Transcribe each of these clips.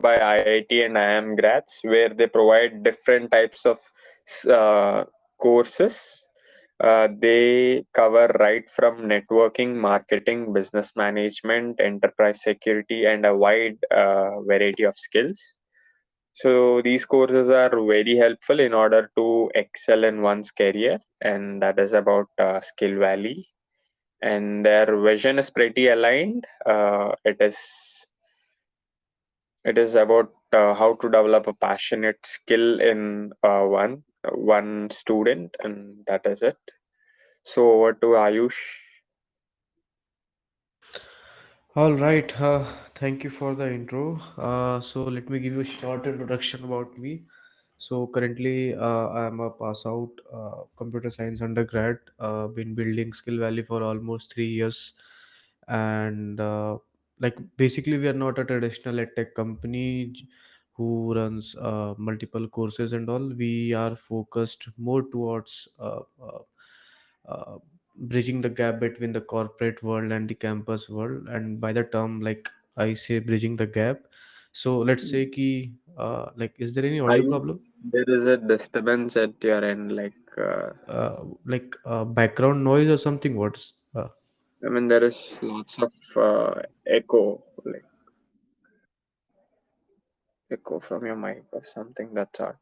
by IIT and IIM grads, where they provide different types of uh, courses. They cover right from networking, marketing, business management, enterprise security, and a wide variety of skills. So these courses are very helpful in order to excel in one's career, and that is about Skill Valley. And their vision is pretty aligned. It is about how to develop a passionate skill in one student, and that is it. So over to Ayush. All right. Thank you for the intro. So let me give you a short introduction about me. So currently, I am a pass out computer science undergrad. Been building Skill Valley for almost 3 years, and like basically, we are not a traditional EdTech company who runs multiple courses and all. We are focused more towards uh, bridging the gap between the corporate world and the campus world. And by the term, like I say, bridging the gap. So let's say ki, like, is there any audio Ayush, problem? there is a disturbance at your end. Like background noise or something? What's I mean, there is lots of echo, like echo from your mic or something. That's all.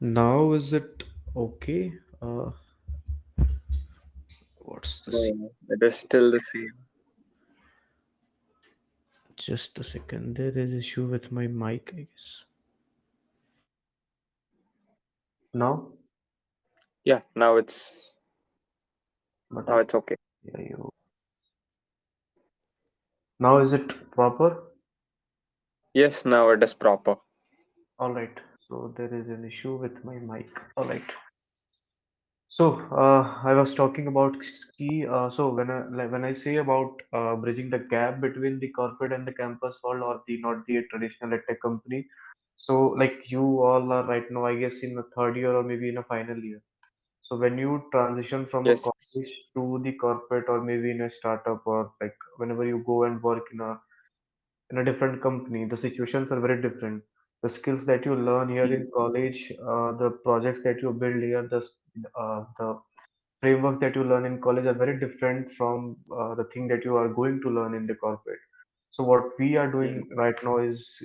now? Is it okay? What's the No, it is still the same. Just a second. There is issue with my mic, I guess. Now, Yeah, but now I it's okay. hear you. Now is it proper? Yes, now it is proper. All right. So there is an issue with my mic. All right. So I was talking about ski. So when I say about bridging the gap between the corporate and the campus world, or the not the traditional tech company. So like you all are right now, I guess in the third year or maybe in a final year. So when you transition from a Yes. college to the corporate, or maybe in a startup, or like whenever you go and work in a different company, the situations are very different. The skills that you learn here in college, the projects that you build here, the frameworks that you learn in college are very different from the thing that you are going to learn in the corporate. So what we are doing right now is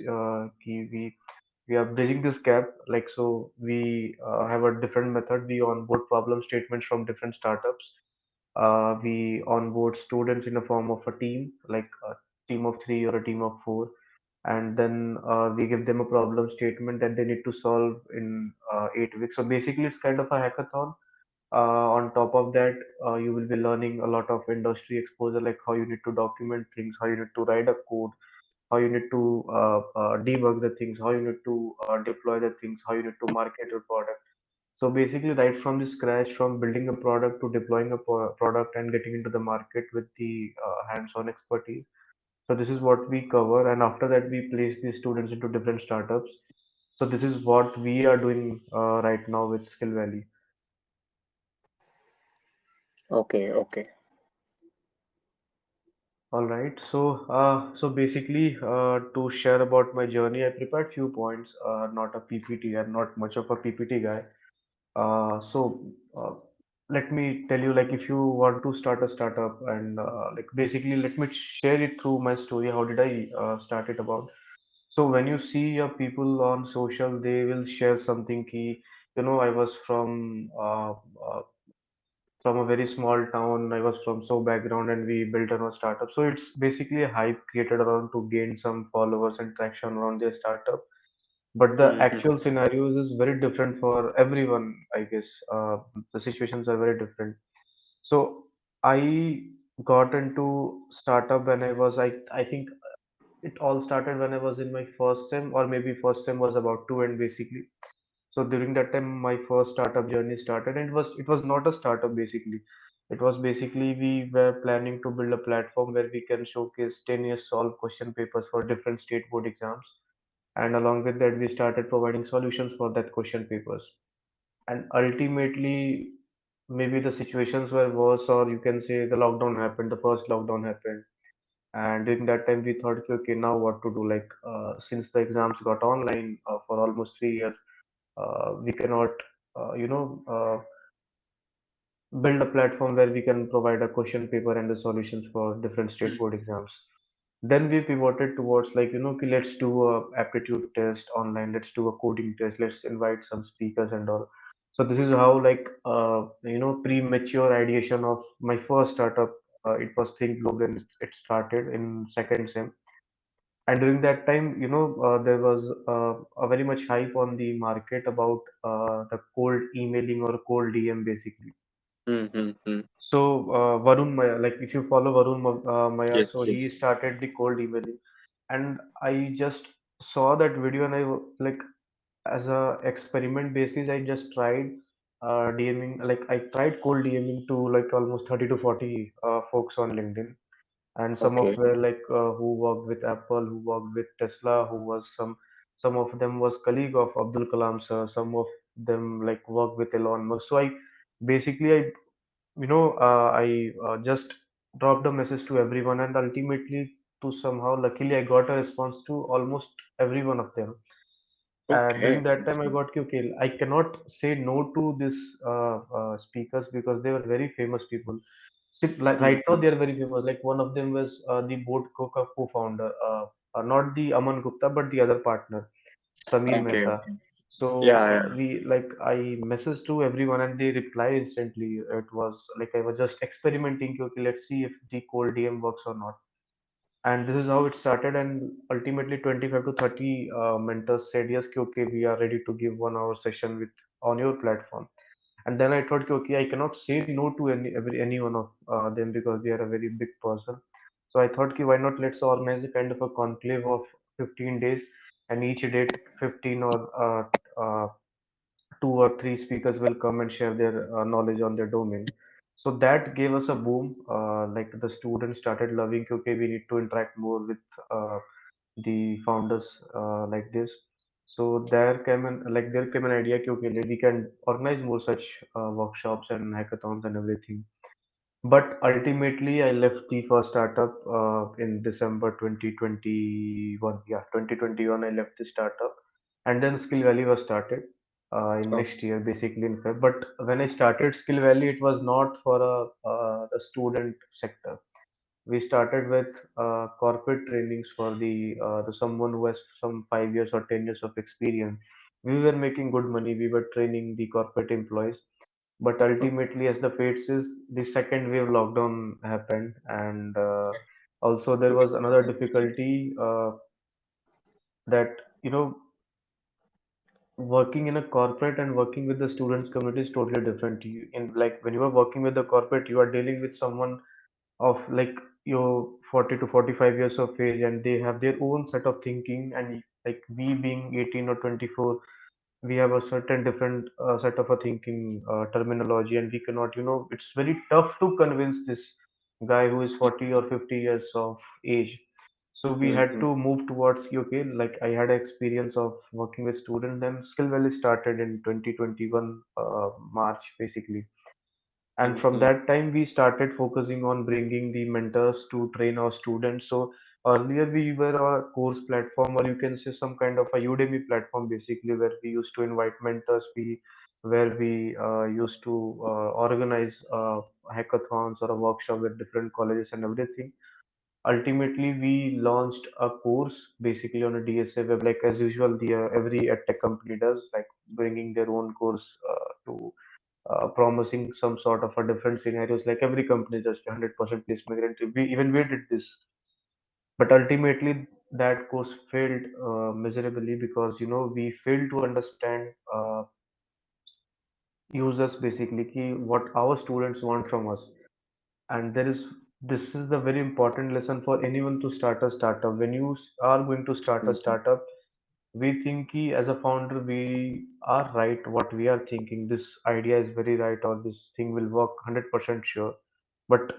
we are bridging this gap. Like so, we have a different method. We onboard problem statements from different startups. We onboard students in the form of a team, like a team of three or a team of four, and then we give them a problem statement that they need to solve in 8 weeks. So basically, it's kind of a hackathon. On top of that, you will be learning a lot of industry exposure, like how you need to document things, how you need to write a code, how you need to debug the things, how you need to deploy the things, how you need to market your product. So basically, right from the scratch, from building a product to deploying a product and getting into the market with the hands-on expertise. So this is what we cover, and after that, we place these students into different startups. So this is what we are doing right now with Skill Valley. Okay. Okay. All right. So basically, to share about my journey, I prepared few points. Not a PPT. I'm not much of a PPT guy. So let me tell you, like, if you want to start a startup, and like basically, let me share it through my story. How did I start it about? So when you see your people on social, they will share something key. I was from a very small town. I was from so background, and we built on a startup. So it's basically a hype created around to gain some followers and traction around their startup. But the Hmm. actual scenarios is very different for everyone, I guess. The situations are very different. So I got into startup when I think it all started when I was in my first sem, or maybe first sem was about to end basically. So during that time, my first startup journey started, and it was not a startup basically. It was basically we were planning to build a platform where we can showcase 10 years solved question papers for different state board exams, and along with that, we started providing solutions for that question papers. And ultimately, maybe the situations were worse, or you can say the lockdown happened, the first lockdown happened. And during that time, we thought, "Okay, okay, now what to do? Like, since the exams got online for almost 3 years, we cannot, you know, build a platform where we can provide a question paper and the solutions for different state board exams." Then we pivoted towards like, okay, let's do a aptitude test online, let's do a coding test, let's invite some speakers and all. So this is how like premature ideation of my first startup. It was Think Global, and it started in second sem. And during that time, there was a very much hype on the market about the cold emailing or cold DM basically. Mm-hmm. So Varun Maya, like if you follow Maya, so Yes, he yes. started the cold emailing, and I just saw that video, and like as a experiment basis, I just tried DMing, like I tried cold DMing to like almost 30 to 40 folks on LinkedIn, and some of Okay. were like who worked with Apple, who worked with Tesla, who was some of them was colleague of Abdul Kalam sir, some of them like worked with Elon Musk. So I basically I just dropped a message to everyone, and ultimately, to somehow, luckily, I got a response to almost every one of them. During Okay. that That's time, I good. got, okay, I cannot say no to these speakers because they were very famous people. See, like right now, Mm-hmm. they are very famous. Like one of them was the boat co-founder, not the Aman Gupta, but the other partner, Samir Okay. Mehta. Okay. So Yeah. we like I messaged to everyone and they reply instantly. It was like I was just experimenting. Okay, let's see if the cold DM works or not. And this is how it started. And ultimately, 25 to 30 mentors said yes. Okay, we are ready to give 1 hour session with on your platform. And then I thought, okay, I cannot say no to any one of them because they are a very big person. So I thought, okay, why not let's organize a kind of a conclave of 15 days, and each date 15 or two or three speakers will come and share their knowledge on their domain. So that gave us a boom. Like the students started loving, okay, we need to interact more with the founders like this. So there came an idea, okay, we can organize more such workshops and hackathons and everything. But ultimately, I left the first startup in December 2021. Yeah, 2021, I left the startup. And then Skill Valley was started in Oh, next year, basically in Feb. But when I started Skill Valley, it was not for the student sector. We started with corporate trainings for the someone who has some 5 years or 10 years of experience. We were making good money. We were training the corporate employees, but okay. ultimately, as the fates is, the second wave lockdown happened, and also there was another difficulty that you know working in a corporate and working with the students community is totally different. In like when you are working with the corporate, you are dealing with someone of like your 40 to 45 years of age, and they have their own set of thinking, and like we being 18 or 24, we have a certain different set of a thinking terminology, and we cannot, it's very tough to convince this guy who is 40 or 50 years of age. So we had Mm-hmm. to move towards, okay, like I had experience of working with students, and Skill Valley started in 2021 March basically. And from Mm-hmm. that time we started focusing on bringing the mentors to train our students. So earlier we were a course platform, or you can say some kind of a Udemy platform basically, where we used to invite mentors, we where we used to organize hackathons or a workshop with different colleges and everything. Ultimately we launched a course basically on a DSA web, like as usual the every edtech company does, like bringing their own course to promising some sort of a different scenarios, like every company just 100% placement guarantee. We did this, but ultimately that course failed miserably because we failed to understand users basically ki what our students want from us. And this is the very important lesson for anyone to start a startup. When you are going to start a Mm-hmm. startup, we think ki as a founder we are right what we are thinking, this idea is very right, or this thing will work 100% sure. But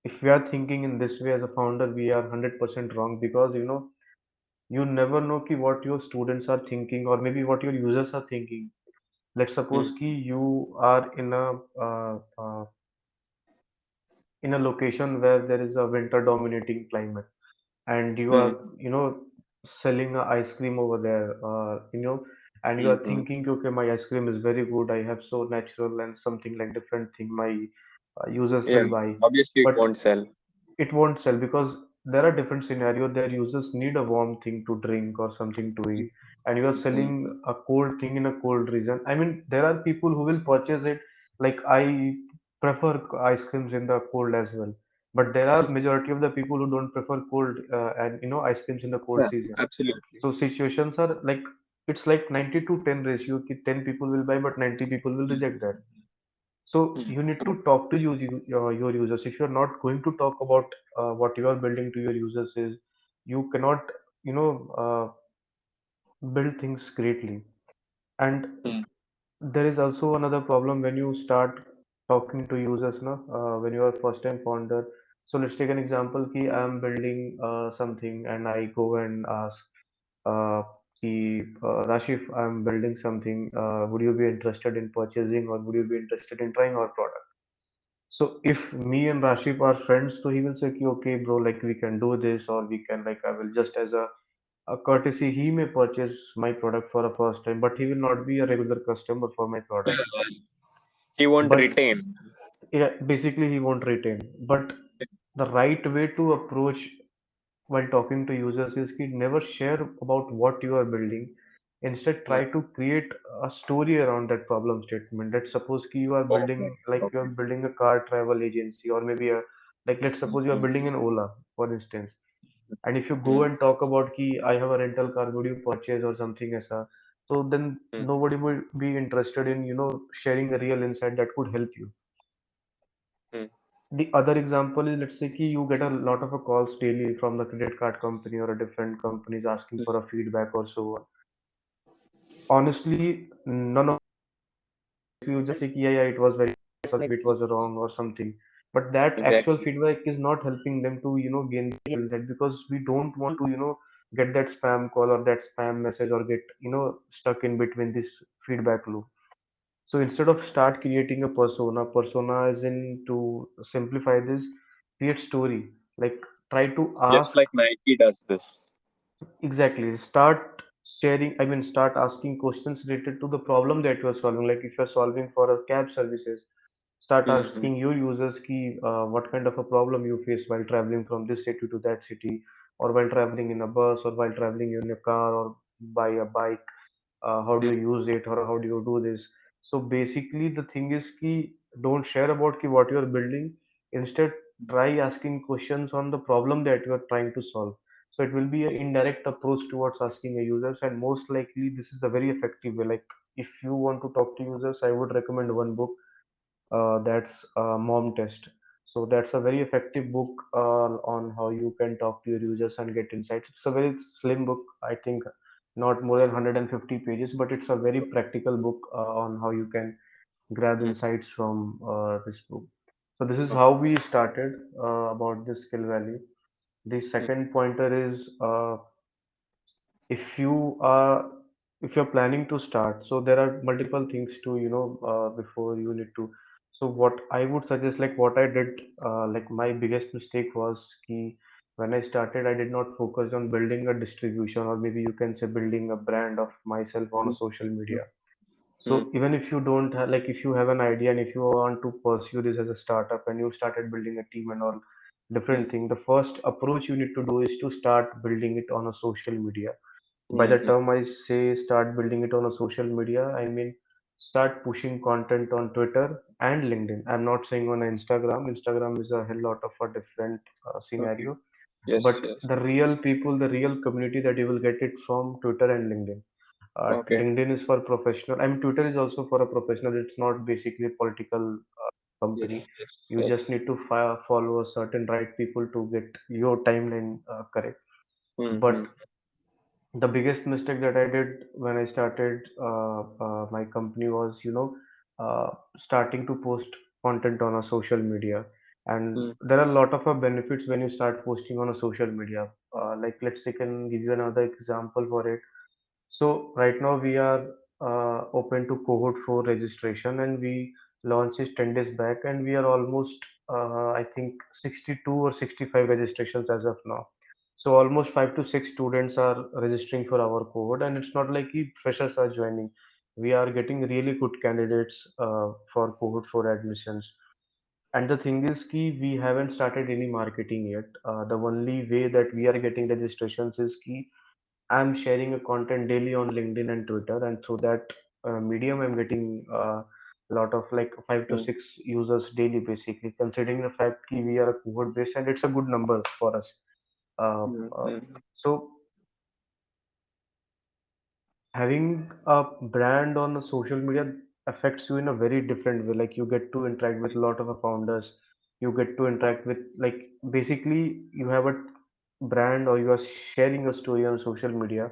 if we are thinking in this way as a founder, we are 100% wrong, because you never know ki what your students are thinking, or maybe what your users are thinking. Let's suppose mm, ki you are in a location where there is a winter dominating climate, and you are, mm, selling a ice cream over there, and you are mm. thinking, okay, my ice cream is very good, I have so natural and something like different thing my users Yeah, will buy. obviously it But won't sell. it won't sell because there are different scenarios. Their users need a warm thing to drink or something to eat, and you are Mm, selling a cold thing in a cold region. I mean, there are people who will purchase it. Like, I prefer ice creams in the cold as well, but there are majority of the people who don't prefer cold, and ice creams in the cold yeah, season. absolutely. So situations are like, it's like 90 to 10 ratio. 10 people will buy, but 90 people will Mm, reject that. So mm, you need to talk to your users. If you're not going to talk about what you are building to your users, is you cannot, you know, build things greatly. And mm, there is also another problem when you start talking to users, no? When you are first time founder. So let's take an example. Ki I'm building something, and I go and ask, Rashif, I'm building something. Would you be interested in purchasing, or would you be interested in trying our product? So if me and Rashif are friends, so he will say, "Ki, okay, bro, like we can do this, or we can, like, I will just as a courtesy, he may purchase my product for a first time, but he will not be a regular customer for my product. he won't But retain. yeah, basically he won't retain. But the right way to approach while talking to users is ki never share about what you are building. Instead, Mm, try to create a story around that problem statement. Let's suppose ki you are building, okay, like you are okay. building a car travel agency, or maybe a, like, let's Mm, suppose you are mm, building an Ola, for instance. And if you go mm, and talk about ki I have a rental car, would you purchase or something asa, so then mm, nobody will be interested in sharing a real insight that could help you. mm, The other example is, let's say ki you get a lot of calls daily from the credit card company or a different companies asking mm. for a feedback or so on. Honestly, none of you just say ki, yeah, yeah, it was very nice, or maybe it was wrong or something. But that actual Exactly. feedback is not helping them to gain the skill set, because we don't want to get that spam call or that spam message, or get stuck in between this feedback loop. So instead of start creating a persona is in, to simplify this, create story. Like, try to Just ask. like Nike does this. Exactly. Start sharing, I mean, start asking questions related to the problem that you are solving. Like, if you're solving for a cab services, start Mm, asking your users key, what kind of a problem you face while traveling from this city to that city, or while traveling in a bus, or while traveling in a car, or by a bike. How do mm, you use it, or how do you do this? So basically, the thing is key, don't share about key what you are building. Instead, try asking questions on the problem that you are trying to solve. So it will be an indirect approach towards asking a users, and most likely this is the very effective way. Like, if you want to talk to users, I would recommend one book, that's Mom Test. So that's a very effective book on how you can talk to your users and get insights. It's a very slim book, I think, not more than 150 pages, but it's a very practical book on how you can grab mm. insights from this book. So this is how Okay. we started about this skill value. The Mm, second pointer is, if you are if you're planning to start, so there are multiple things to before you need to. So what I would suggest, like what I did, like my biggest mistake was key, when I started, I did not focus on building a distribution, or maybe you can say building a brand of myself on a mm, social mm, media. So mm, even if you don't have, like, if you have an idea and if you want to pursue this as a startup and you started building a team and all different mm, thing, the first approach you need to do is to start building it on a social media. By the mm, term I say start building it on a social media, I mean start pushing content on Twitter and LinkedIn. I'm not saying on Instagram. Instagram is a hell lot of a different okay. scenario. Yes, But yes. the real people, the real community that you will get it from Twitter and LinkedIn. Okay. LinkedIn is for professional. I mean, Twitter is also for a professional. It's not basically a political company. Yes, yes, You yes. just need to follow a certain right people to get your timeline correct. Mm, But mm, the biggest mistake that I did when I started my company was, starting to post content on a social media. And mm, there are a lot of benefits when you start posting on a social media. Like, let's say, can give you another example for it. So right now we are. open to cohort 4 registration, and we launched it 10 days back, and we are almost I think 62 or 65 registrations as of now. So almost 5 to 6 students are registering for our cohort, and it's not like freshers are joining. We are getting really good candidates for cohort 4 admissions. And the thing is ki we haven't started any marketing yet. The only way that we are getting registrations is ki I'm sharing a content daily on LinkedIn and Twitter, and through that medium, I'm getting a lot of like 5 to 6 users daily, basically. Considering the fact that we are a cohort based, and it's a good number for us. Uh, uh, so having a brand on social media affects you in a very different way. Like you get to interact with a lot of founders, you get to interact with like basically you have a brand or you are sharing a story on social media,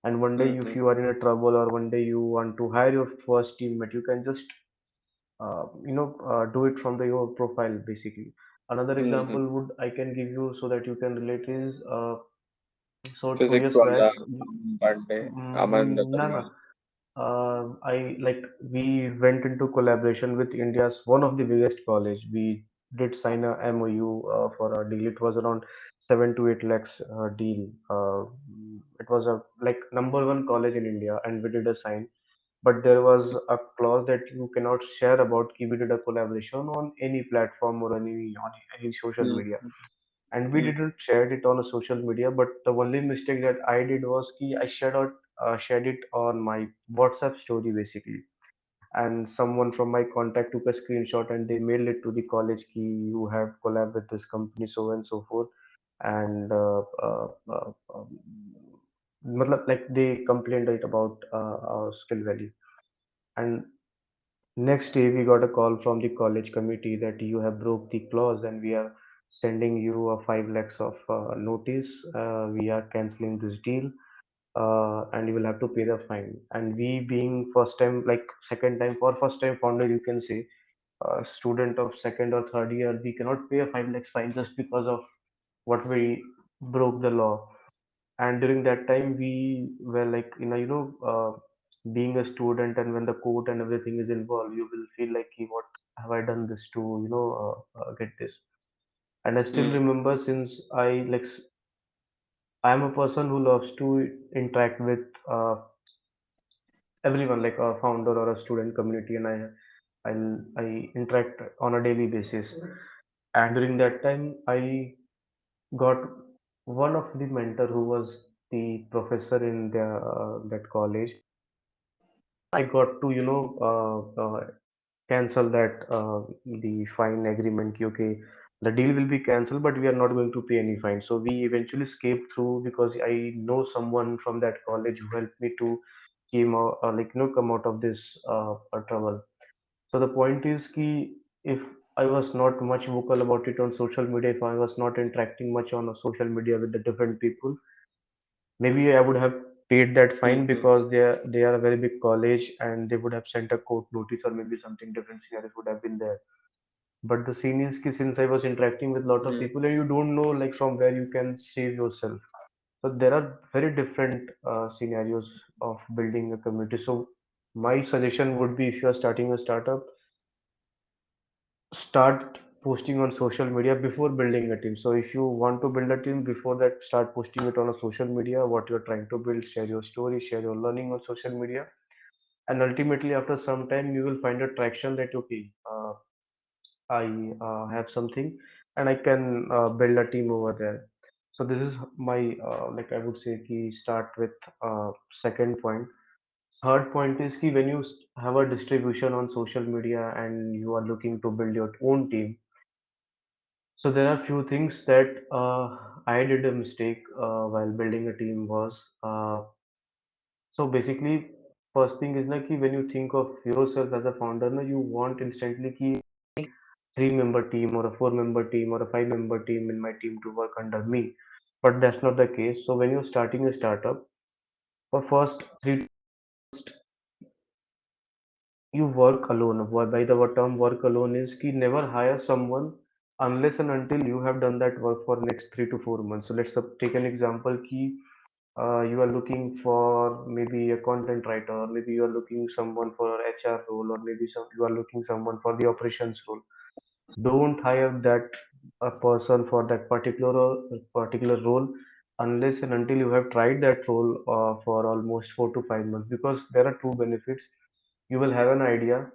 and one day if you are in a trouble or one day you want to hire your first teammate, you can just do it from your profile basically. Another example would I can give you so that you can relate is so two Physics years back. wala Pandey, Aman No, no. Agarwal. I like we went into collaboration with India's one of the biggest college. We did sign a MOU for a deal. It was around 7 to 8 lakhs deal. It was a like number one college in India, and we did a sign. But there was a clause that you cannot share about ki we did a collaboration on any platform or any social media, and we didn't share it on a social media. But the only mistake that I did was ki I shared it on my WhatsApp story basically, and someone from my contact took a screenshot and they mailed it to the college ki you have collab with this company so and so forth, and matlab, like they complained it about our skill value. And next day, we got a call from the college committee that you have broke the clause and we are sending you a 5 lakhs of notice. We are canceling this deal, and you will have to pay the fine. And we being first time, like second time for first time founder, you can say, student of second or third year, we cannot pay a 5 lakhs fine just because of what we broke the law. And during that time we were like being a student, and when the court and everything is involved, you will feel like what have I done this to get this. And I still remember, since I am a person who loves to interact with everyone, like a founder or a student community, and I interact on a daily basis. And during that time I got one of the mentor who was the professor in that college. I got to cancel that the fine agreement. Ki, okay, the deal will be cancelled, but we are not going to pay any fine. So we eventually escaped through because I know someone from that college who helped me to come out of this trouble. So the point is ki if I was not much vocal about it on social media, if I was not interacting much on social media with the different people, maybe I would have paid that fine because they are a very big college and they would have sent a court notice, or maybe something different scenarios would have been there. But the scene is ki since I was interacting with a lot of people and you don't know like from where you can save yourself. So there are very different scenarios of building a community. So my suggestion would be, if you are starting a startup, start posting on social media before building a team. So if you want to build a team, before that, start posting it on a social media, what you're trying to build, share your story, share your learning on social media. And ultimately, after some time, you will find a traction that, okay, I have something and I can build a team over there. So this is my, I would say, key start with second point. Third point is key when you have a distribution on social media and you are looking to build your own team. So there are few things that I did a mistake while building a team was so basically first thing is like when you think of yourself as a founder, na, you want instantly ki 3 member team or a 4 member team or a 5 member team in my team to work under me, but that's not the case. So when you're starting a startup, for first three you work alone. By the term work alone is ki never hire someone unless and until you have done that work for next 3 to 4 months. So let's take an example ki you are looking for maybe a content writer, or maybe you are looking someone for HR role, or maybe you are looking someone for the operations role. Don't hire that a person for that particular role unless and until you have tried that role for almost 4 to 5 months, because there are two benefits. You will have an idea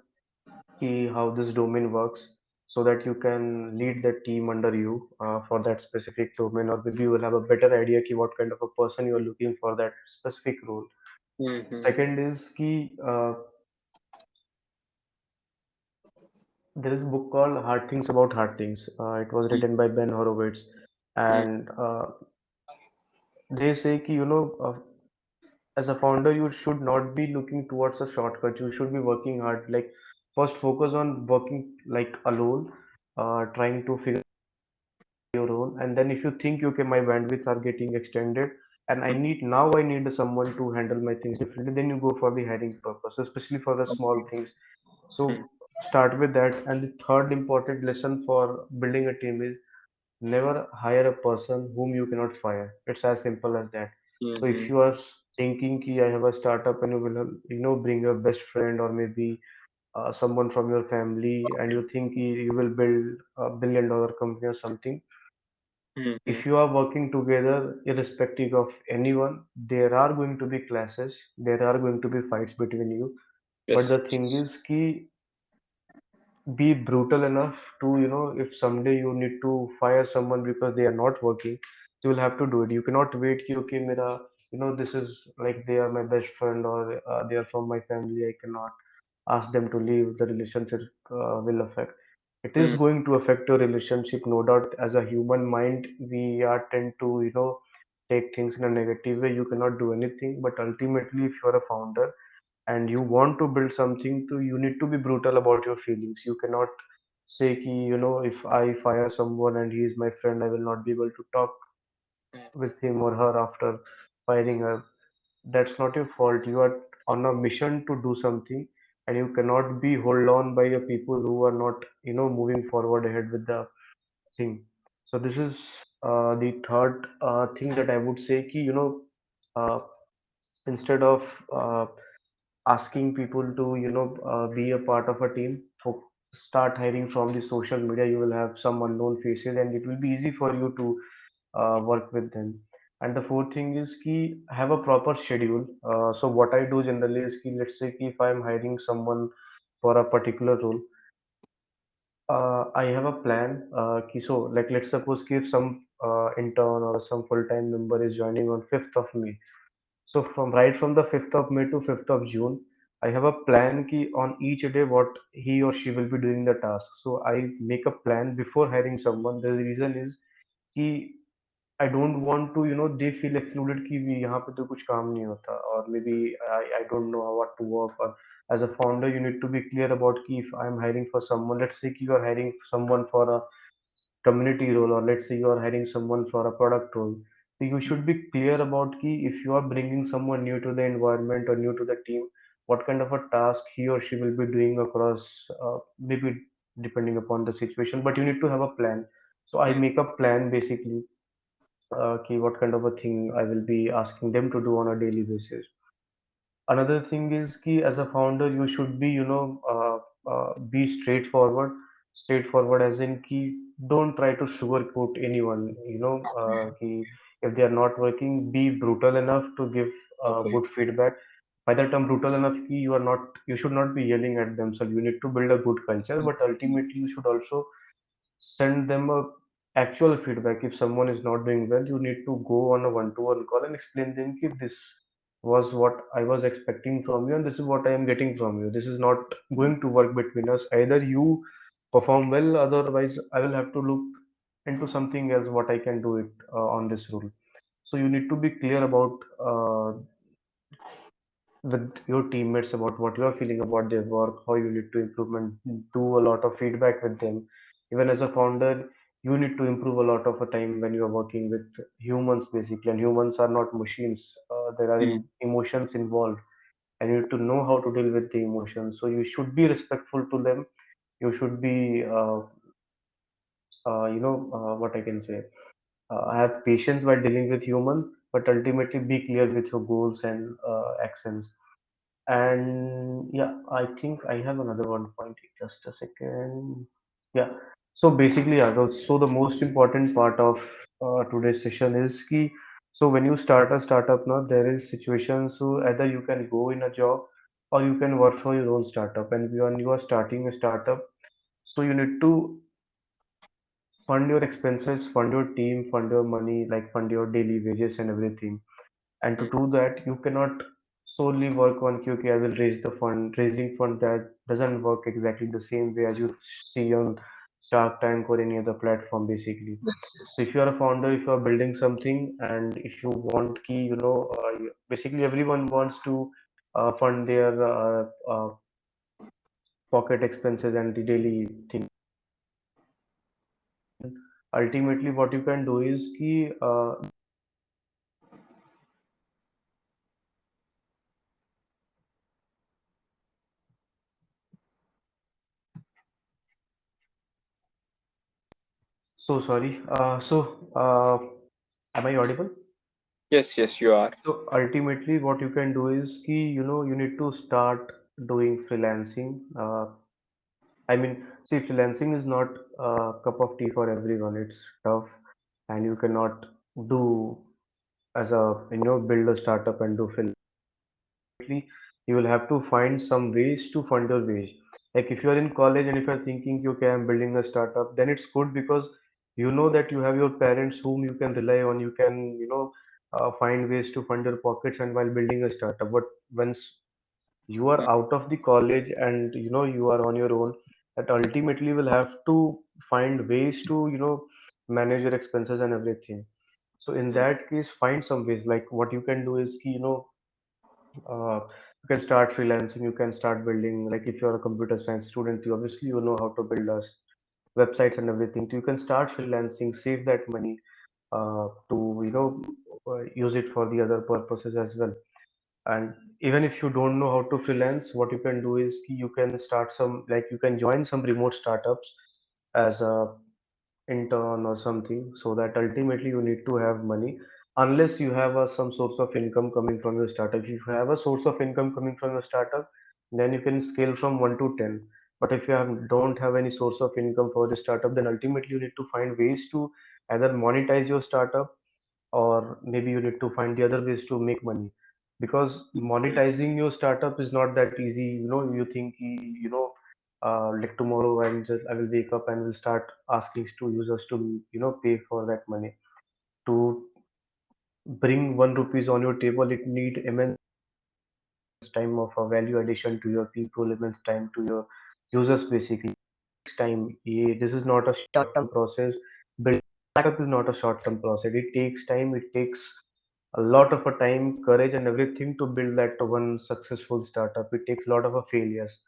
how this domain works, so that you can lead the team under you for that specific domain, or maybe you will have a better idea what kind of a person you are looking for that specific role. Mm-hmm. Second is there is a book called Hard Things About Hard Things. It was written by Ben Horowitz, and they say as a founder you should not be looking towards a shortcut. You should be working hard. Like, first focus on working like alone, trying to figure your own, and then if you think, okay, my bandwidth are getting extended and I need someone to handle my things differently, then you go for the hiring purpose, especially for the small things. So start with that. And the third important lesson for building a team is never hire a person whom you cannot fire. It's as simple as that. So if Mm-hmm. you are thinking ki I have a startup, and you will bring your best friend, or maybe someone from your family, and you think you will build a $1 billion company or something. Mm-hmm. If you are working together, irrespective of anyone, there are going to be clashes, there are going to be fights between you. But Yes. the thing is ki be brutal enough to, if someday you need to fire someone because they are not working, you will have to do it. You cannot wait ki okay mera, this is like they are my best friend, or they are from my family, I cannot ask them to leave. The relationship will affect. It is Mm-hmm. going to affect your relationship, no doubt. As a human mind, we are tend to take things in a negative way. You cannot do anything, but ultimately if you are a founder and you want to build something, to you need to be brutal about your feelings. You cannot say ki, if I fire someone and he is my friend, I will not be able to talk with him or her after firing her. That's not your fault. You are on a mission to do something, and you cannot be hold on by your people who are not moving forward ahead with the thing. So this is the third thing that I would say ki, uh, instead of asking people to be a part of a team, start hiring from the social media. You will have some unknown faces, and it will be easy for you to work with them. And the fourth thing is ki have a proper schedule. So what I do generally is ki, let's say ki if I am hiring someone for a particular role, I have a plan. So like, let's suppose ki if some intern or some full-time member is joining on 5th of May. So from the 5th of May to 5th of June, I have a plan ki on each day what he or she will be doing the task. So I make a plan before hiring someone. The reason is कि I don't want to, they feel excluded कि भी यहाँ पे तो कुछ काम नहीं होता, or maybe I don't know what to work. Or as a founder, you need to be clear about कि if I'm hiring for someone, let's say कि you are hiring someone for a community role, or let's say you are hiring someone for a product role. So you should be clear about कि if you are bringing someone new to the environment or new to the team, what kind of a task he or she will be doing across, maybe depending upon the situation, but you need to have a plan. So I make a plan basically, what kind of a thing I will be asking them to do on a daily basis. Another thing is कि as a founder you should be be straightforward. Straightforward as in कि don't try to sugarcoat anyone. कि if they are not working, be brutal enough to give Okay. good feedback. By the term brutal enough कि you should not be yelling at them. So you need to build a good culture, but ultimately you should also send them a actual feedback. If someone is not doing well, you need to go on a one-to-one call and explain them if this was what I was expecting from you, and this is what I am getting from you. This is not going to work between us. Either you perform well, otherwise I will have to look into something else what I can do it on this rule. So you need to be clear about with your teammates about what you are feeling about their work, how you need to improvement, do a lot of feedback with them. Even as a founder, you need to improve a lot of a time when you are working with humans basically, and humans are not machines. There are Mm. emotions involved, and you need to know how to deal with the emotions. So you should be respectful to them. You should be, what I can say, have patience while dealing with human. but ultimately be clear with your goals and actions. And yeah, I think I have another one point. Just a second. Yeah. So basically, yeah, so the most important part of today's session is key. So when you start a startup now, there is situations so either you can go in a job or you can work for your own startup. And when you are starting a startup, so you need to fund your expenses, fund your team, fund your money, like fund your daily wages and everything. And to mm, do that, you cannot solely work on okay, I will raise the fund. Raising fund that doesn't work exactly the same way as you see on Shark Tank or any other platform, basically. yes, So yes. if you are a founder, if you are building something, and if you want key, basically everyone wants to fund their pocket expenses and the daily thing. Ultimately, what you can do is key. So sorry. Am I audible? Yes, yes, you are. So ultimately, what you can do is key, you need to start doing freelancing. See, freelancing is not a cup of tea for everyone. It's tough, and you cannot do as build a startup and do freelancing. You will have to find some ways to fund your wage. Like if you are in college and if you're thinking, okay, I'm building a startup, then it's good because you know that you have your parents whom you can rely on. You can, find ways to fund your pockets and while building a startup. But once you are out of the college and you are on your own, that ultimately will have to find ways to, manage your expenses and everything. So in Mm, that case, find some ways. Like what you can do is, uh, you can start freelancing, you can start building, like if you're a computer science student, you obviously you know how to build websites and everything. So you can start freelancing, save that money to use it for the other purposes as well. And even if you don't know how to freelance, what you can do is you can start some, like you can join some remote startups as a intern or something, so that ultimately you need to have money unless you have some source of income coming from your startup. If you have a source of income coming from your startup, then you can scale from 1 to 10. But if you don't have any source of income for the startup, then ultimately you need to find ways to either monetize your startup, or maybe you need to find the other ways to make money, because mm, monetizing your startup is not that easy. You think like tomorrow I will wake up and will start asking to users to pay for that money. To bring 1 rupees on your table, it need immense time of a value addition to your people, immense time to your users, basically. Time. This is not a short-term process. Building a startup is not a short-term process. It takes time. It takes a lot of a time, courage, and everything to build that one successful startup. It takes a lot of a failures.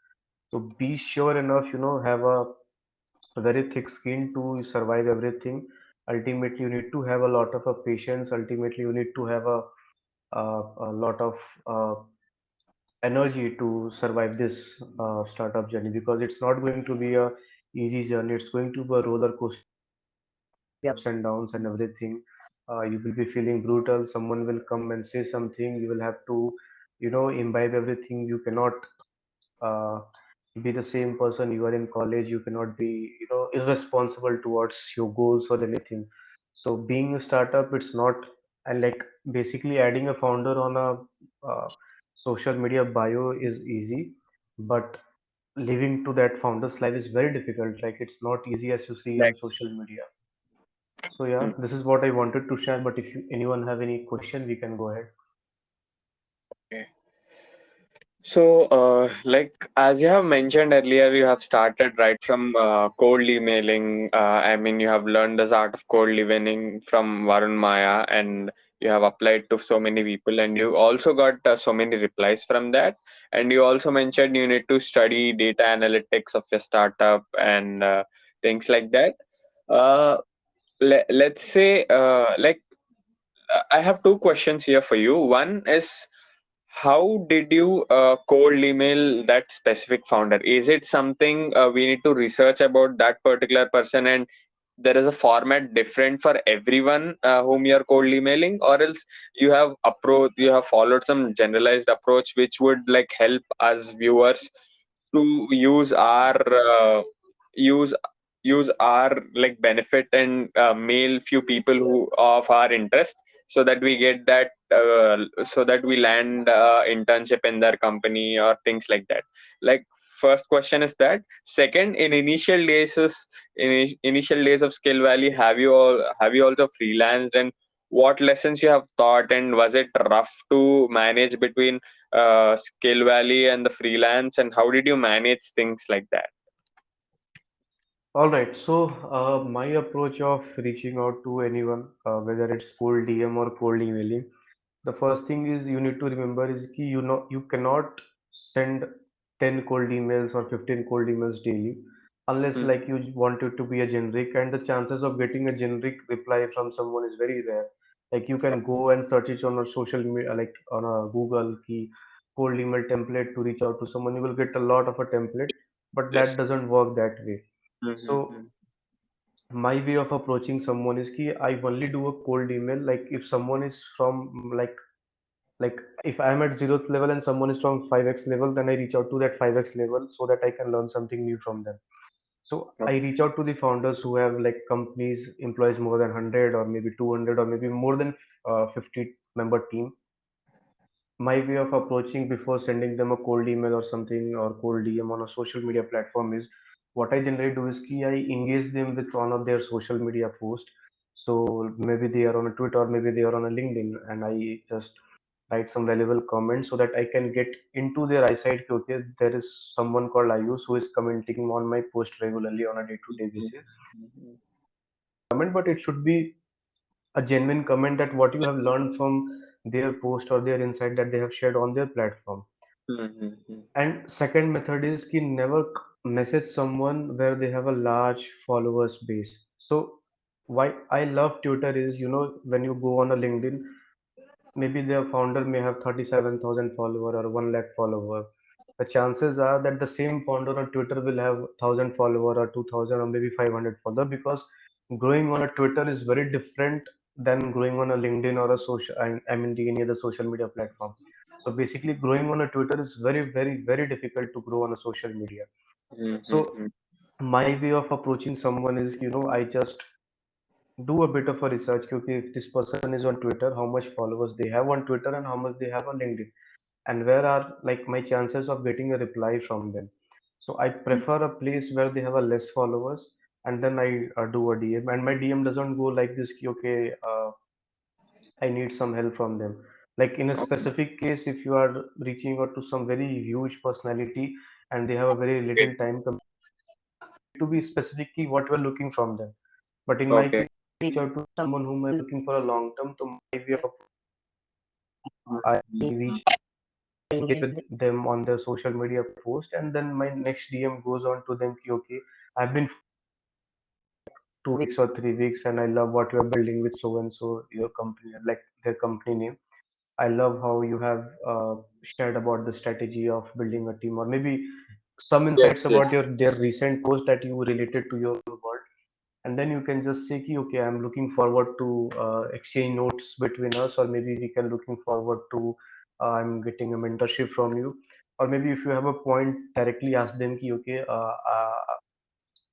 So be sure enough, have a very thick skin to survive everything. Ultimately, you need to have a lot of a patience. Ultimately, you need to have a lot of energy to survive this startup journey, because it's not going to be a easy journey. It's going to be a roller coaster, ups and downs and everything. You will be feeling brutal. Someone will come and say something. You will have to, imbibe everything. You cannot uh, be the same person you are in college. You cannot be, irresponsible towards your goals or anything. So being a startup, it's not, and like basically adding a founder on a social media bio is easy, but living to that founder's life is very difficult. Like it's not easy as you see on like, social media. So yeah, mm, this is what I wanted to share. But if anyone have any question, we can go ahead. okay. So, as you have mentioned earlier, you have started right from cold emailing. I mean, you have learned this art of cold emailing from Varun Maya, and you have applied to so many people, and you also got so many replies from that. And you also mentioned you need to study data analytics of your startup and things like that. Uh, let's say, I have two questions here for you. One is, how did you cold email that specific founder? Is it something we need to research about that particular person, and there is a format different for everyone whom you're cold emailing, or else you have followed some generalized approach which would like help us viewers to use use our like benefit and mail few people who of our interest, so that we get that so that we land internship in their company or things like that. Like, first question is that. Second, in initial days of Skill Valley, have you also freelanced, and what lessons you have taught, and was it rough to manage between Skill Valley and the freelance, and how did you manage things like that? All right, so my approach of reaching out to anyone, whether it's cold DM or cold emailing, the first thing is you need to remember is ki you cannot send 10 cold emails or 15 cold emails daily unless Hmm. like you want it to be a generic, and the chances of getting a generic reply from someone is very rare. Like you can go and search it on a social media, like on a Google key, cold email template to reach out to someone, you will get a lot of a template, but that Yes. doesn't work that way. So Mm-hmm. my way of approaching someone is ki I only do a cold email like if someone is from like if I'm at zeroth level and someone is from 5x level, then I reach out to that 5x level so that I can learn something new from them. So I Okay. reach out to the founders who have like companies employs more than 100 or maybe 200 or maybe more than 50 member team. My way of approaching before sending them a cold email or something or cold DM on a social media platform is what I generally do is I engage them with one of their social media posts. So maybe they are on a Twitter or maybe they are on a LinkedIn, and I just write some valuable comments so that I can get into their eyesight. Okay, there is someone called Ayush who is commenting on my post regularly on a day-to-day basis. Mm-hmm. Comment, but it should be a genuine comment that what you have learned from their post or their insight that they have shared on their platform. Mm-hmm. And second method is ki never message someone where they have a large followers base. So why I love Twitter is, when you go on a LinkedIn, maybe their founder may have 37,000 follower or 1 lakh follower. The chances are that the same founder on Twitter will have 1,000 follower or 2,000 or maybe 500 follower, because growing on a Twitter is very different than growing on a LinkedIn or a social, I mean, any other social media platform. So basically, growing on a Twitter is very, very, very difficult to grow on a social media. So Mm-hmm. my way of approaching someone is, I just do a bit of a research. Okay, if this person is on Twitter, how much followers they have on Twitter and how much they have on LinkedIn, and where are like my chances of getting a reply from them. So I prefer a place where they have a less followers, and then I do a DM, and my DM doesn't go like this. Ki, okay, I need some help from them. Like in a Okay. specific case, if you are reaching out to some very huge personality and they have a very little time to be specific key what you are looking from them. But in my Okay. case, reach out to someone whom I'm looking for a long term. So my way of I reach engage with them on their social media post, and then my next DM goes on to them. Ki, okay, I've been 2 weeks or 3 weeks, and I love what you are building with so and so your company, like their company name. I love how you have shared about the strategy of building a team, or maybe some insights Yes, about yes. your their recent post that you related to your world. And then you can just say ki, okay, I'm looking forward to exchange notes between us, or maybe we can looking forward to I'm getting a mentorship from you, or maybe if you have a point, directly ask them ki, okay,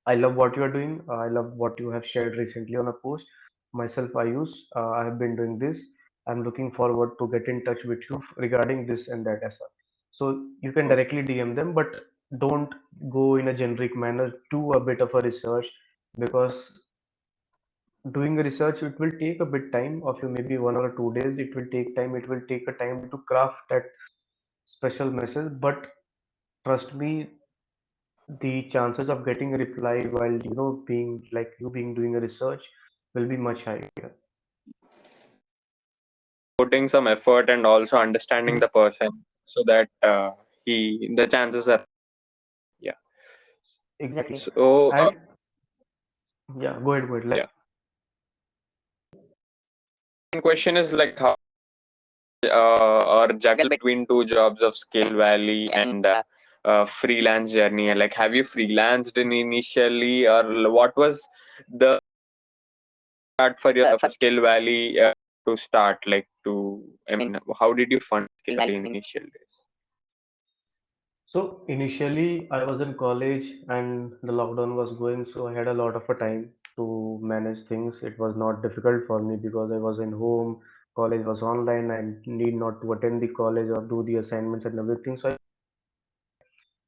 I love what you are doing. I love what you have shared recently on a post. Myself, Ayush, I have been doing this. I'm looking forward to get in touch with you regarding this and that as well. So you can Okay. directly DM them, but don't go in a generic manner. Do a bit of a research, because doing a research, it will take a bit time of you, maybe 1 or 2 days. It will take time. It will take a time to craft that special message. But trust me, the chances of getting a reply while being like you being doing a research will be much higher. Putting some effort and also understanding the person, so that the chances are, yeah. Exactly. So And yeah, go ahead. Like yeah. One question is like how or juggle between two jobs of Skill Valley and freelance journey. Like, have you freelanced in initially, or what was the start for your Skill Valley to start, like to, I mean, how did you fund Skill Valley in initial days? So initially, I was in college and the lockdown was going, so I had a lot of a time to manage things. It was not difficult for me because I was in home, college was online, I need not to attend the college or do the assignments and everything.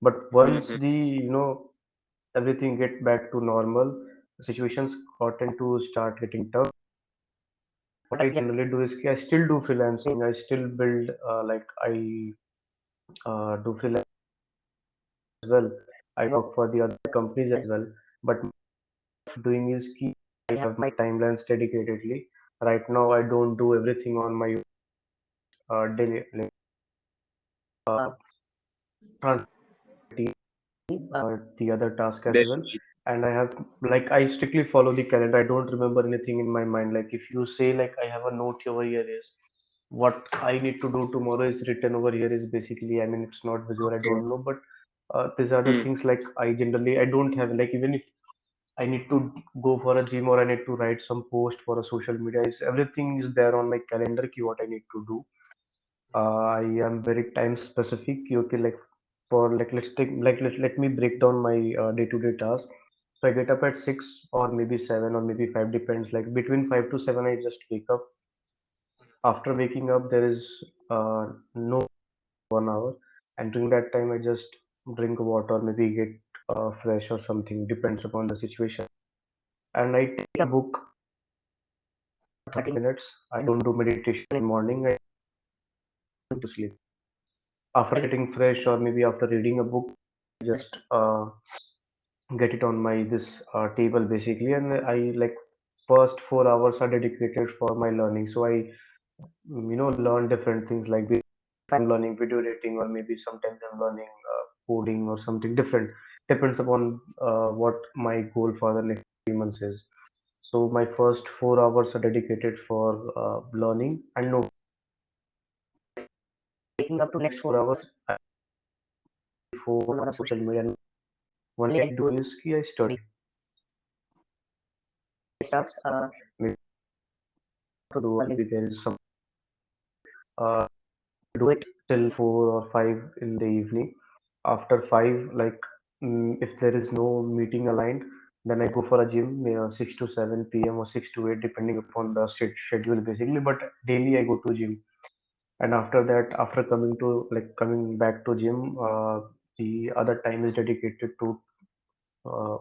But once Mm-hmm. everything get back to normal, the situations got into start getting tough. What I generally do is I still do freelancing. I still build like I do freelance as well. I work for the other companies as well. But doing is key. I have my timelines dedicatedly. Right now, I don't do everything on my daily uh, transitivity, the other task as well. Then, And I have like I strictly follow the calendar. I don't remember anything in my mind. Like if you say like I have a note over here is what I need to do tomorrow is written over here is basically I mean it's not visual. I okay. don't know, but these are the Hmm. things like I don't have like even if I need to go for a gym or I need to write some post for a social media. Is everything is there on my calendar. Ki what I need to do. I am very time specific. Okay, like for like let's take like let me break down my day-to-day task. So I get up at 6 or maybe 7 or maybe 5 depends. Like between 5 to 7, I just wake up. After waking up, there is no 1 hour, and during that time, I just drink water, maybe get fresh or something. Depends upon the situation. And I take a book 30 minutes. I don't do meditation in morning. I go to sleep. After getting fresh or maybe after reading a book, just get it on my this table basically, and I like first 4 hours are dedicated for my learning. So I learn different things like I'm learning video editing or maybe sometimes I'm learning coding or something different. Depends upon what my goal for the next 3 months is. So my first 4 hours are dedicated for learning and no taking up to next 4 hours phone or social media. And only I do is I study stuffs. Maybe to do or maybe there is some uh, do it till 4 or 5 in the evening. After 5, like if there is no meeting aligned, then I go for a gym 6 to 7 p.m. or 6 to 8, depending upon the schedule basically. But daily I go to gym, and after that, after coming back to gym, the other time is dedicated to uh,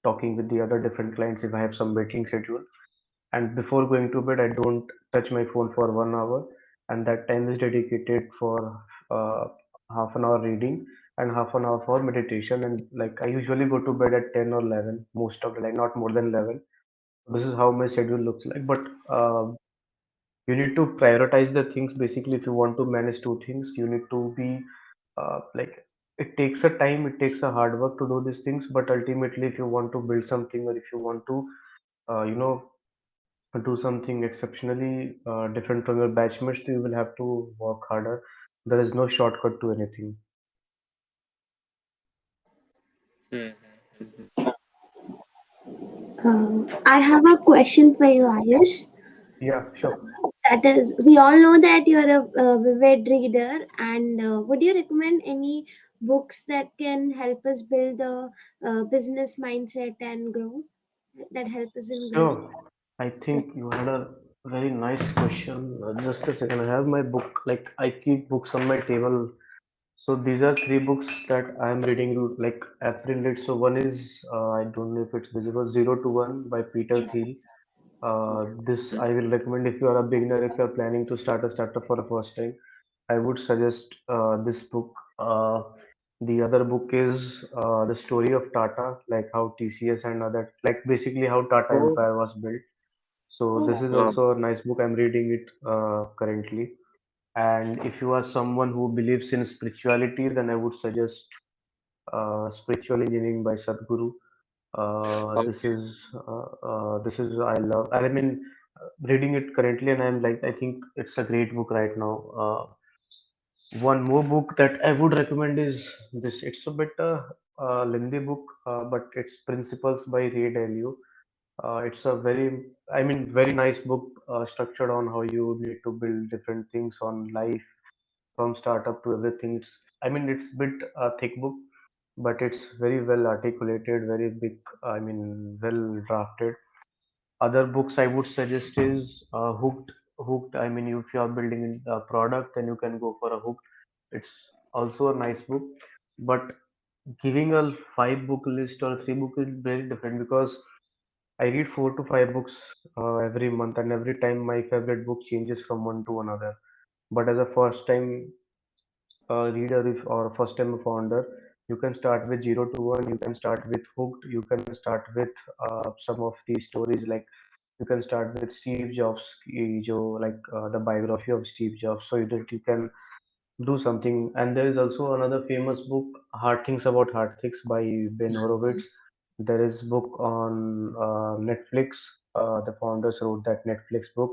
talking with the other different clients if I have some meeting schedule. And before going to bed, I don't touch my phone for 1 hour, and that time is dedicated for uh, half an hour reading and half an hour for meditation. And like I usually go to bed at 10 or 11 most of the time, not more than 11. This is how my schedule looks like. But you need to prioritize the things basically. If you want to manage two things, you need to be like it takes a time, it takes a hard work to do these things, but ultimately if you want to build something or if you want to uh, you know do something exceptionally different from your batchmates, you will have to work harder. There is no shortcut to anything. Hmm. I have a question for you, Ayush. Yeah, sure. That is, we all know that you're a vivid reader, and would you recommend any books that can help us build a business mindset and grow? That help us in growth. So I think you had a very nice question. Just a second, I have my book. Like I keep books on my table. So these are three books that I am reading like April lit. So one is I don't know if it's visible, Zero to One by Peter Yes. Thiel. This I will recommend if you are a beginner, if you are planning to start a startup for the first time. I would suggest this book. The other book is the story of Tata, like how TCS and other, like basically how Tata Oh, Empire was built. So this Oh, is wow. also a nice book. I'm reading it currently. And if you are someone who believes in spirituality, then I would suggest Spiritual Engineering by Sadhguru. Okay. This is I love. I mean, reading it currently, and I'm like, I think it's a great book right now. One more book that I would recommend is this. It's a bit lengthy book, but it's Principles by Ray Dalio. It's a very, I mean, very nice book, structured on how you need to build different things on life from startup to everything. I mean, it's bit thick book, but it's very well articulated, very big, I mean, well drafted. Other books I would suggest is Hooked. Hooked. I mean, if you are building a product, then you can go for a Hooked. It's also a nice book, but giving a five book list or three book is very different because I read four to five books every month, and every time my favorite book changes from one to another. But as a first time reader, if or first time founder, you can start with 0 to 1. You can start with Hooked. You can start with some of these stories, like you can start with Steve Jobs, like the biography of Steve Jobs, so that you can do something. And there is also another famous book, Hard Things About Hard Things by Ben Horowitz. There is book on Netflix. The founders wrote that Netflix book.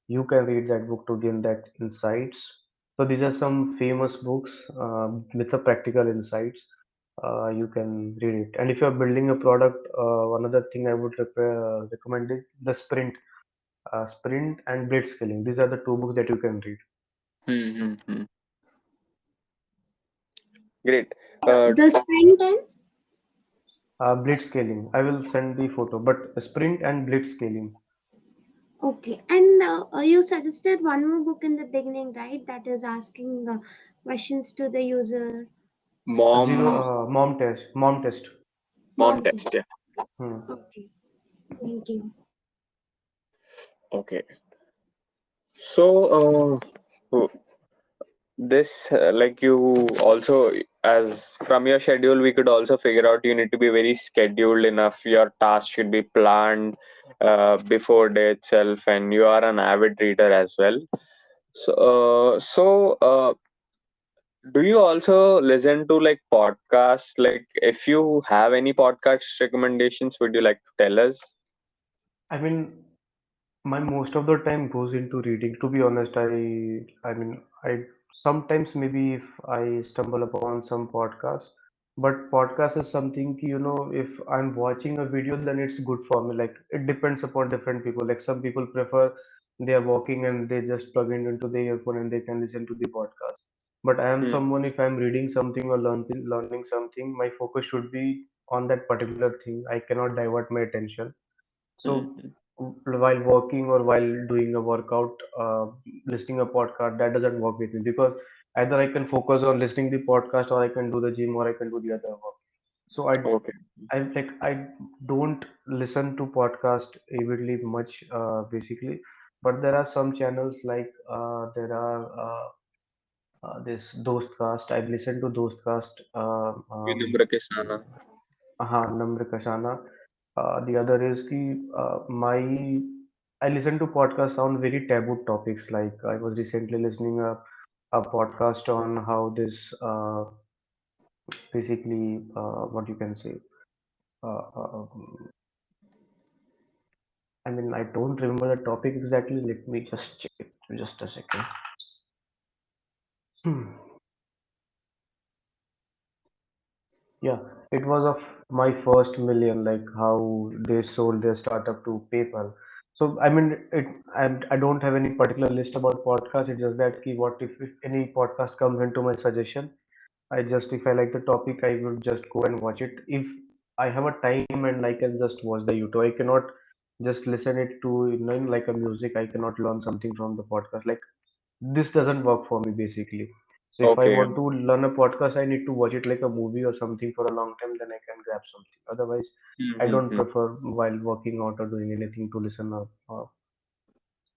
You can read that book to gain that insights. So these are some famous books with the practical insights. You can read it. And if you are building a product, another thing I would recommend is the Sprint and Blitzscaling. These are the two books that you can read. Mm-hmm. Great. Uh, The sprint and Blitzscaling. I will send the photo, but Sprint and Blitzscaling. okay, and you suggested one more book in the beginning, right? That is asking questions to the user. Zero mom mom test. mom Mom test. test. Yeah. Hmm. Okay, thank you. Okay. So, this like you also, as from your schedule we could also figure out you need to be very scheduled enough. Your task should be planned before day itself, and you are an avid reader as well. So do you also listen to like podcasts? Like, if you have any podcast recommendations, would you like to tell us? I mean, my most of the time goes into reading. To be honest, I mean, I sometimes maybe if I stumble upon some podcast, but podcast is something, if I'm watching a video, then it's good for me. Like it depends upon different people. Like some people prefer they are walking and they just plug it into the earphone and they can listen to the podcast. But I am Hmm. someone, if I'm reading something or learning something, my focus should be on that particular thing. I cannot divert my attention. So Hmm. while working or while doing a workout, listening a podcast, that doesn't work with me because either I can focus on listening the podcast or I can do the gym or I can do the other work. So Okay. I don't listen to podcast avidly much, basically, but there are some channels like there are this Dostcast. I've listened to Dostcast. Vinamra ke sana. Namr Kashana. The other is I listen to podcasts on very taboo topics. Like I was recently listening a podcast on how this basically what you can say. Uh, uh, um, I mean, I don't remember the topic exactly. Let me just check it. Just a second. Hmm. Yeah, it was of my first million, like how they sold their startup to PayPal. So I mean, I don't have any particular list about podcast. It's just that what if any podcast comes into my suggestion, if I like the topic, I will just go and watch it. If I have a time and I can just watch the YouTube, I cannot just listen it to, like a music. I cannot learn something from the podcast. Like this doesn't work for me basically. So if I Okay. want to learn a podcast, I need to watch it like a movie or something for a long time, then I can grab something. Otherwise, I don't Mm-hmm. prefer while working out or doing anything to listen a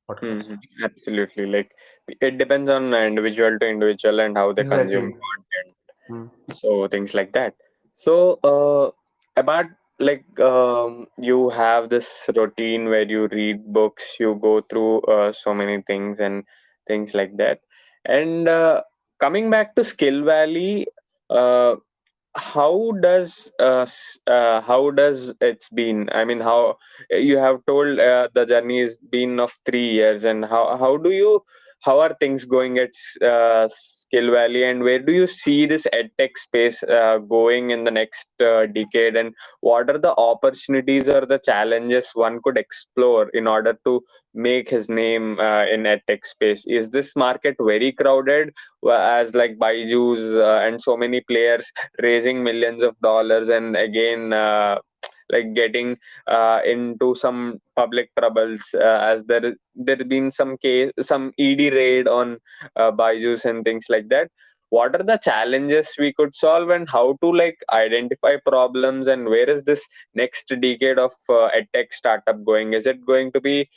podcast. Mm-hmm. Absolutely. Like, it depends on individual to individual and how they consume Exactly. content. Hmm. So things like that. So about like you have this routine where you read books, you go through so many things and things like that. And coming back to Skill Valley, uh, how does it's been? I mean, how you have told the journey has been of 3 years, and how do you how are things going at Skill Valley, and where do you see this edtech space going in the next decade, and what are the opportunities or the challenges one could explore in order to make his name in edtech space? Is this market very crowded, as like Byju's and so many players raising millions of dollars, and again like getting into some public troubles, as there been some case, some ED raid on Byju's and things like that? What are the challenges we could solve, and how to like identify problems, and where is this next decade of edtech startup going? Is it going to be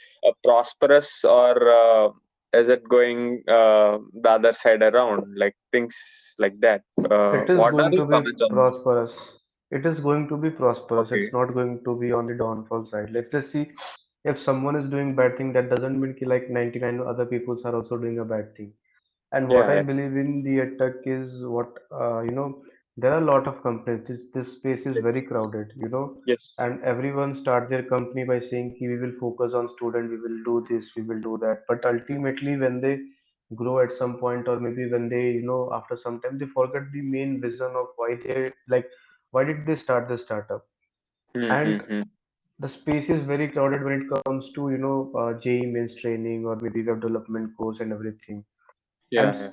prosperous, or is it going the other side around, like things like that? It is What are going your to be comments on this? prosperous. It is going to be prosperous. Okay. It's not going to be on the downfall side. Let's just see, if someone is doing bad thing, that doesn't mean ki like 99 other peoples are also doing a bad thing. And what Yeah, I yeah. believe in the EdTech is what, there are a lot of companies. This space is very Yes. crowded, Yes. and everyone start their company by saying ki we will focus on student, we will do this, we will do that. But ultimately, when they grow at some point, or maybe when they, after some time, they forget the main vision of why they like, why did they start the startup? And Mm-hmm. the space is very crowded when it comes to, JEE mains training or maybe web development course and everything. And Yeah, yeah.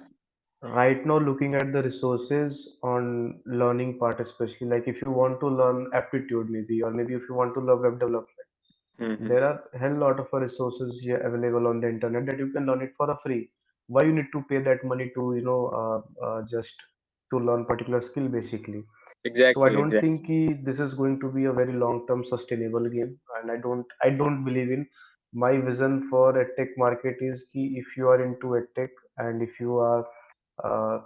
right now, looking at the resources on learning part, especially like if you want to learn aptitude, maybe, or maybe if you want to learn web development, Mm-hmm. there are hell lot of resources here available on the internet that you can learn it for a free. Why you need to pay that money to, just to learn particular skill, basically? So I Exactly, don't exactly. think this is going to be a very long-term sustainable game, and I don't believe in. My vision for edtech market is key. If you are into edtech, and if you are uh,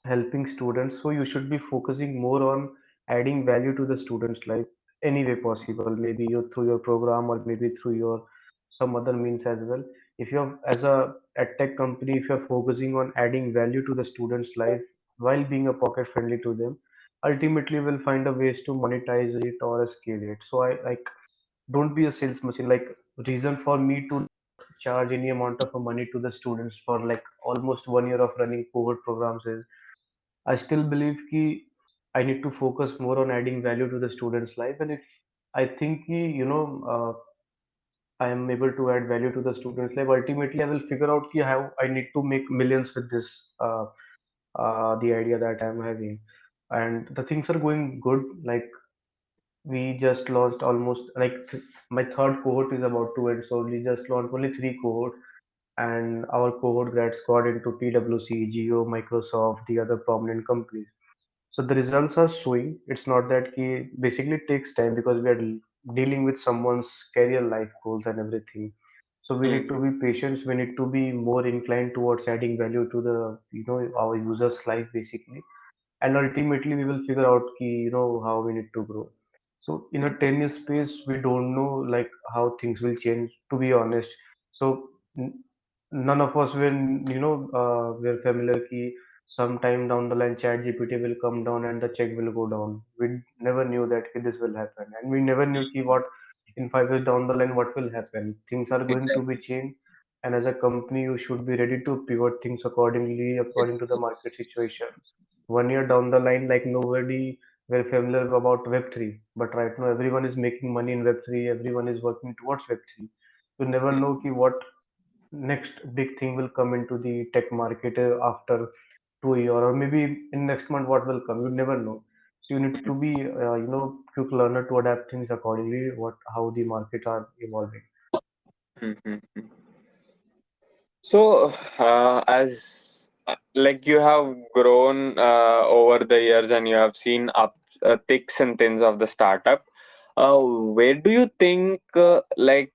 helping students, so you should be focusing more on adding value to the students' life any way possible, maybe you through your program, or maybe through your some other means as well. If you're, as a tech company, if you're focusing on adding value to the students' life while being a pocket friendly to them, ultimately we'll find a ways to monetize it or scale it. So I like, don't be a sales machine. Like, reason for me to charge any amount of money to the students for like almost 1 year of running cohort programs is, I still believe ki I need to focus more on adding value to the student's life. And if I think ki, I am able to add value to the student's life, ultimately I will figure out ki how I need to make millions with this, the idea that I'm having. And the things are going good. Like, we just launched almost like my third cohort is about to end, so we just launched only three cohort, and our cohort grads got into PwC, Geo, Microsoft, the other prominent companies. So the results are showing. It's not that key. Basically, it takes time because we are dealing with someone's career life goals and everything. So we need to Mm-hmm. be patient. We need to be more inclined towards adding value to the, our users' life, basically. And ultimately we will figure out key, how we need to grow. So in a 10 year space, we don't know like how things will change, to be honest. So n- none of us will, we're familiar key sometime down the line chat GPT will come down and the check will go down. We never knew that this will happen, and we never knew key what in 5 years down the line what will happen. Things are going to be Exactly. changed, and as a company you should be ready to pivot things accordingly, according to Yes, the yes. market situation. 1 year down the line, like, nobody were familiar about Web3, but right now everyone is making money in Web3. Everyone is working towards Web3. You never know ki what next big thing will come into the tech market after 2 year, or maybe in next month what will come. You never know. So you need to be, quick learner to adapt things accordingly. What how the market are evolving. Mm-hmm. So, as like you have grown over the years, and you have seen up thicks and thins of the startup, where do you think like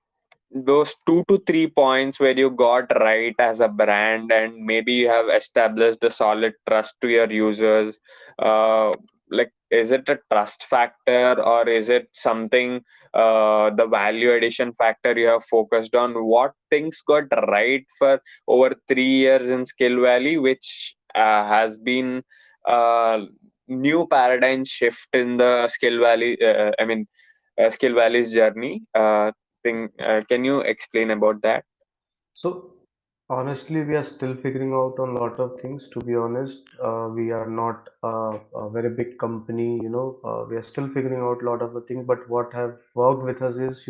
those 2 to 3 points where you got right as a brand, and maybe you have established a solid trust to your users? uh, like, is it a trust factor, or is it something, the value addition factor you have focused on? What things got right for over 3 years in Skill Valley, which has been a new paradigm shift in the Skill Valley, I mean, Skill Valley's journey thing? Can you explain about that? So Honestly, we are still figuring out on a lot of things. To be honest, we are not a very big company, we are still figuring out a lot of the things. But what have worked with us is,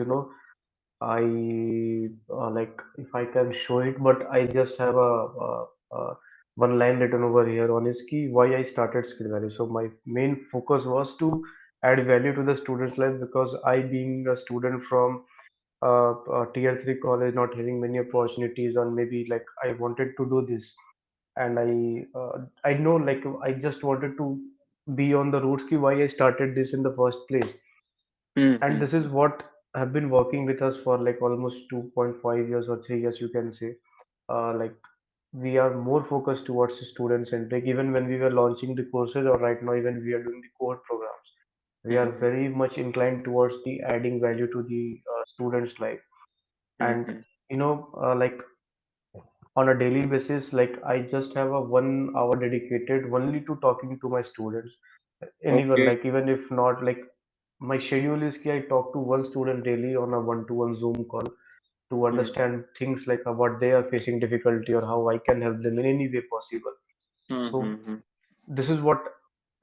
I like if I can show it, but I just have a one line written over here on his key why I started Skill Value. So my main focus was to add value to the student's life because I, being a student from tier 3 college, not having many opportunities, or maybe like I wanted to do this, and I know like I just wanted to be on the routes ki why I started this in the first place. And this Mm-hmm. is what have been working with us for like almost 2.5 years or 3 years, you can say. Like we are more focused towards the student centric, even when we were launching the courses, or right now even we are doing the core programs, we are Mm-hmm. very much inclined towards the adding value to the students life. And Mm-hmm. like on a daily basis, like I just have a 1 hour dedicated only to talking to my students, anyone, Okay. like even if not like my schedule is ki I talk to one student daily on a one-to-one Zoom call to understand things like what they are facing difficulty or how I can help them in any way possible. So Mm-hmm. this is what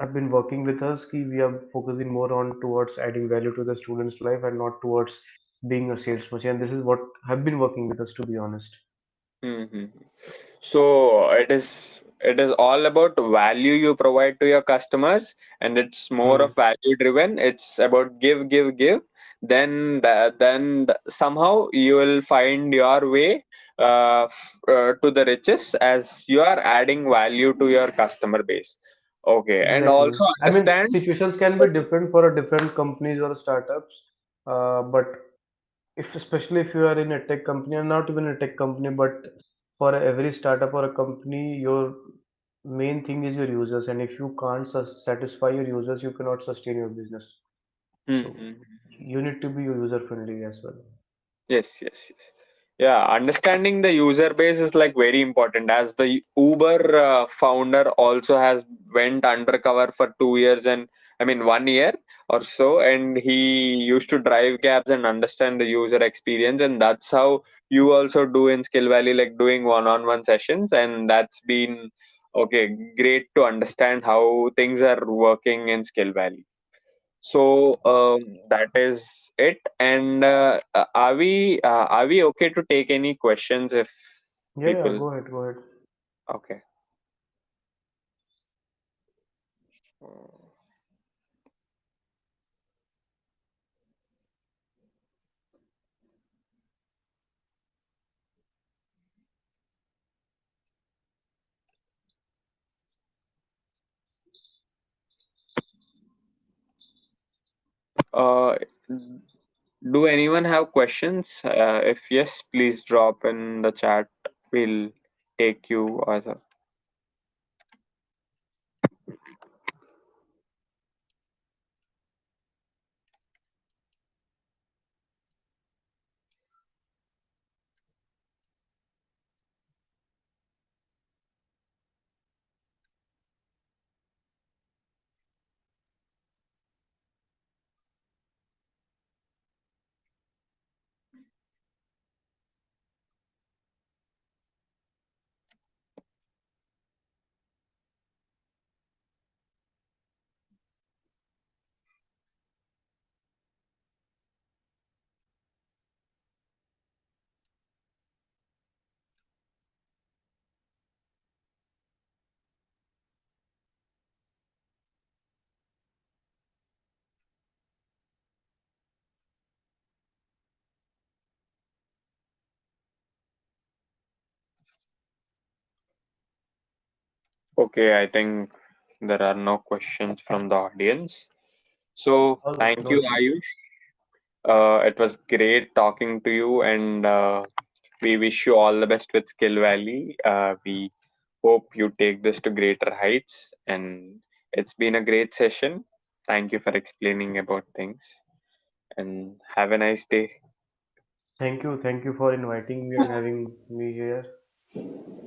I've been working with us. Ki we are focusing more on towards adding value to the student's life and not towards being a sales machine. And this is what have been working with us, to be honest. Mm-hmm. So it is all about value you provide to your customers, and it's more Hmm. of value driven. It's about give, give, give. Then somehow you will find your way to the riches as you are adding value to your customer base. Okay, and Exactly. also I mean, understand. situations can be different for a different companies or startups, but if especially if you are in a tech company, and not even a tech company, but for every startup or a company, your main thing is your users, and if you can't satisfy your users, you cannot sustain your business. So Hmm. you need to be user friendly as well. Yes, yes, yes. Yeah, understanding the user base is like very important. As the Uber founder also has went undercover for 2 years, and I mean 1 year or so, and he used to drive cabs and understand the user experience, and that's how you also do in Skill Valley, like doing one-on-one sessions, and that's been okay, great to understand how things are working in Skill Valley. So that is it. And are we okay to take any questions if Yeah, yeah, people? go ahead, go ahead. Okay. Uh, do anyone have questions? If yes, please drop in the chat. We'll take you as a. Okay, I think there are no questions from the audience. So All good, thank no you, issues. Ayush. It was great talking to you, and we wish you all the best with Skill Valley. We hope you take this to greater heights, and it's been a great session. Thank you for explaining about things, and have a nice day. Thank you for inviting me and having me here.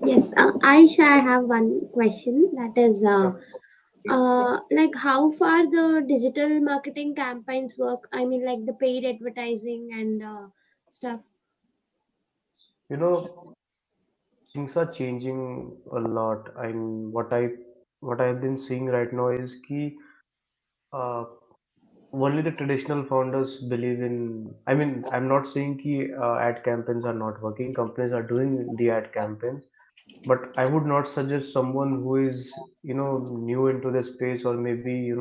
Yes, Aisha, I have one question. That is, Yeah. like how far the digital marketing campaigns work? I mean, like the paid advertising and stuff. You know, things are changing a lot. And what I've been seeing right now is ki uh, only the traditional founders believe in. I mean, I'm not saying ki ad campaigns are not working. Companies are doing the ad campaigns, but I would not suggest someone who is, new into the space, or maybe,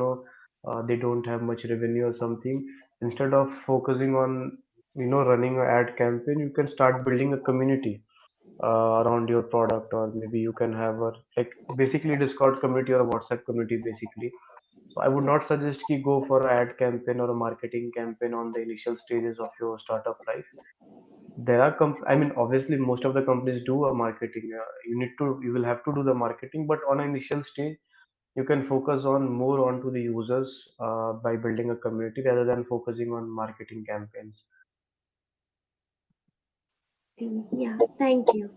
they don't have much revenue or something. Instead of focusing on, running an ad campaign, you can start building a community around your product, or maybe you can have a, like, basically Discord community or a WhatsApp community basically. So I would not suggest ki go for an ad campaign or a marketing campaign on the initial stages of your startup life. There are I mean, obviously most of the companies do a marketing. You will have to do the marketing, but on an initial stage, you can focus on more onto the users by building a community rather than focusing on marketing campaigns. Yeah, thank you.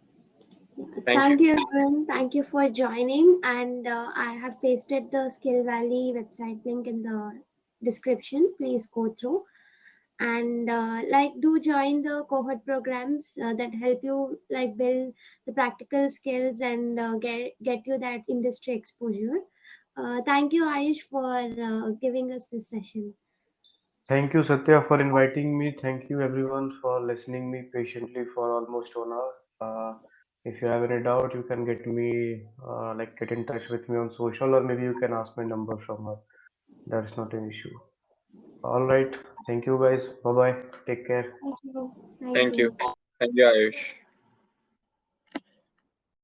Thank you. Thank you, everyone. Thank you for joining. And I have pasted the Skill Valley website link in the description. Please go through and like do join the cohort programs that help you like build the practical skills and get you that industry exposure. Thank you, Ayush, for giving us this session. Thank you, Satya, for inviting me. Thank you, everyone, for listening me patiently for almost 1 hour. If you have any doubt, you can get in touch with me on social, or maybe you can ask my number from her. That's not an issue. All right. Thank you, guys. Bye bye. Take care. Thank you. Thank Thank you. you. Thank you, Ayush.